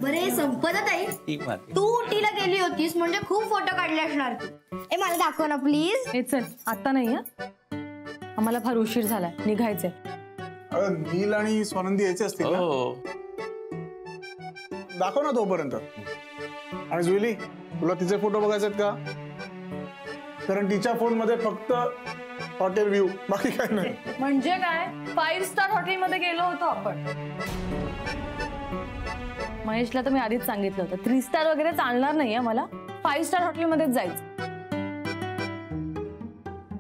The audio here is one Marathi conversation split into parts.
बरे संपदा ताई, तू उटीला गेली होतीस म्हणजे खूप फोटो काढले असणार तू. ए मला दाखव ना प्लीज. हे चल आता नाही आम्हाला फार उशीर झालाय, निघायचंय. नील आणि स्वानंदी यायचे असतील ना? दाखव ना तोपर्यंत. आणि जुईली, तुला तिचे फोटो बघायचे आहेत का? कारण तिच्या फोन मध्ये फक्त हॉटेल व्ह्यू, बाकी काय नाही. म्हणजे काय? 5 स्टार हॉटेल मध्ये गेलो होतो आपण. महेशला तर मी आधीच सांगितलं होतं 3 स्टार वगैरे चालणार नाहीये मला, 5 स्टार हॉटेल मध्येच जायचं.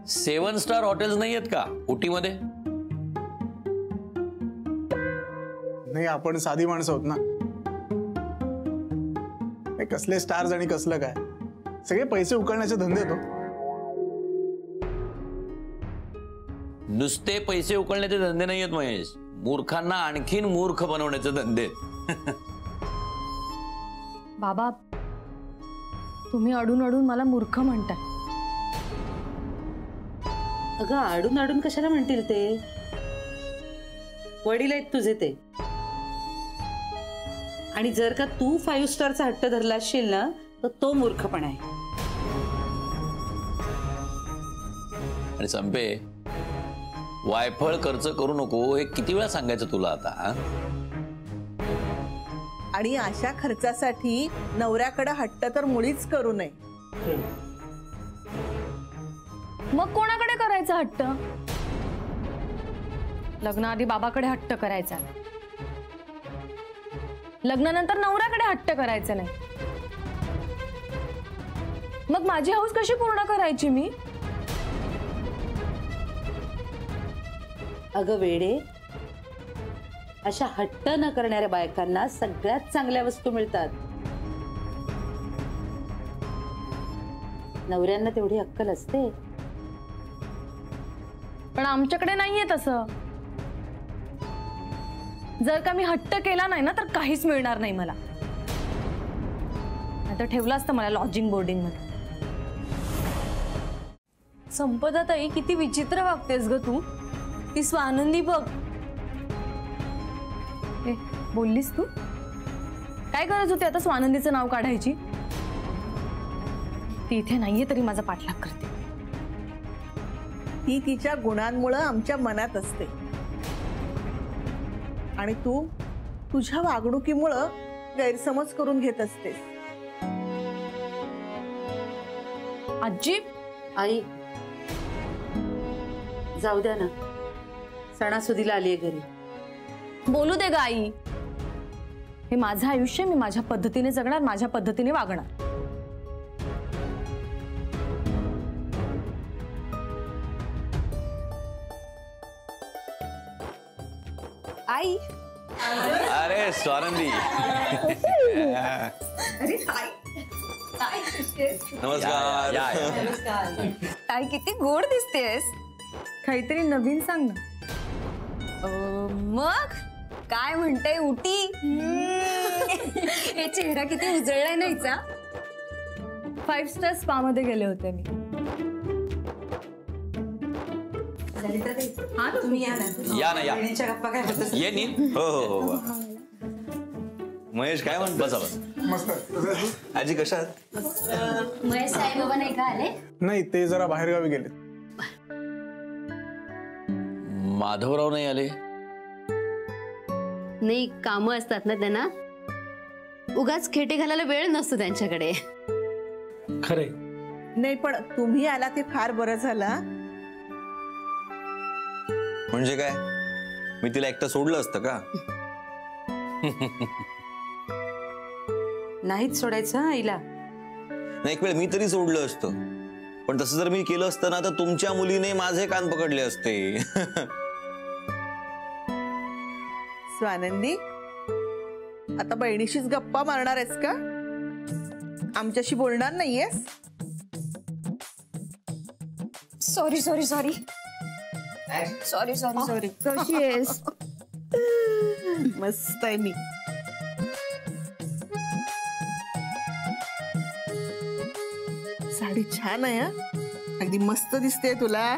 7 स्टार हॉटेल्स नाही आहेत का उटीमध्ये? नाही, आपण साधी माणसं आहोत ना. कसले स्टार्स आणि कसलं काय, सगळे पैसे उकळण्याचे धंदे तो. नुसते पैसे उकळण्याचे धंदे नाही आहेत महेश, मूर्खांना आणखीन मूर्ख बनवण्याचे धंदे. बाबा तुम्ही अडून अडून मला मूर्ख म्हणताय. अगं अडून अडून कशाला म्हणतील ते? वडील आहेत तुझे ते. आणि जर का तू 5 स्टारचा हट्ट धरला असशील ना तर तो मूर्खपणा आहे. आणि संपे, वायफळ खर्च करू नको हे किती वेळा सांगायचं तुला आता? आणि अशा खर्चासाठी नवऱ्याकडे हट्ट तर मुळीच करू नये. मग कोणाकडे करायचा हट्ट? लग्नाआधी बाबाकडे हट्ट करायचा, लग्नानंतर नवऱ्याकडे हट्ट करायचा नाही. मग माझी हौस कशी पूर्ण करायची मी? अगं वेडे, अशा हट्ट न करणाऱ्या बायकांना सगळ्यात चांगल्या वस्तू मिळतात. नवऱ्यांना तेवढी अक्कल असते. पण आमच्याकडे नाहीये तसं. जर का मी हट्ट केला नाही ना तर काहीच मिळणार नाही मला. आता ठेवलं असतं मला लॉजिंग बोर्डिंग मध्ये. संपदा ताई किती विचित्र वागतेस ग तू. ती स्वानंदी बघ. बोललीस तू? काय गरज होती आता स्वानंदीचं नाव काढायची? ती इथे नाहीये तरी माझा पाठलाग करते. ती तिच्या गुणांमुळे आमच्या मनात असते आणि तू तुझ्या वागणुकीमुळे गैरसमज करून घेत असतेस. आजी, आई जाऊ द्या ना, सणासुदीला आलीये घरी. बोलू दे ग आई. हे माझं आयुष्य, मी माझ्या पद्धतीने जगणार, माझ्या पद्धतीने वागणार. आई. अरे स्वानंदी. नमस्कार. ताई किती गोड दिसतेस. काहीतरी नवीन सांग ना. मग काय म्हणते उटी? हे चेहरा किती उजळलाय ना हिचा. 5 स्टार स्पा मध्ये गेले होते मी. हा तुम्ही या ना. या. गप्पा काय होत? ये नील. हो. महेश काय म्हणत? बसा बस. मस्त. आजी कशा? महेश साहेब बाबा नाही का आले? नाही, ते जरा बाहेरगावी गेले. माधवराव नाही आले? नाही, कामं असतात ना त्यांना. उगाच खेटे घालायला वेळ नसतो त्यांच्याकडे. खरे नाही, पण तुम्ही आला ते फार बरं झालं. म्हणजे काय, मी तिला एकटं सोडलं असतं का? नाहीच सोडायचं आईला. नाही, एक वेळ मी तरी सोडलं असतं, पण तसं जर मी केलं असतं ना तर तुमच्या मुलीने माझे कान पकडले असते. स्वानंदी, आता बहिणीशीच गप्पा मारणार आहेस का? आमच्याशी बोलणार नाहीयेस? सॉरी. कशी आहेस? मस्त आहे मी. साडी छान आहे. अगदी मस्त दिसते तुला.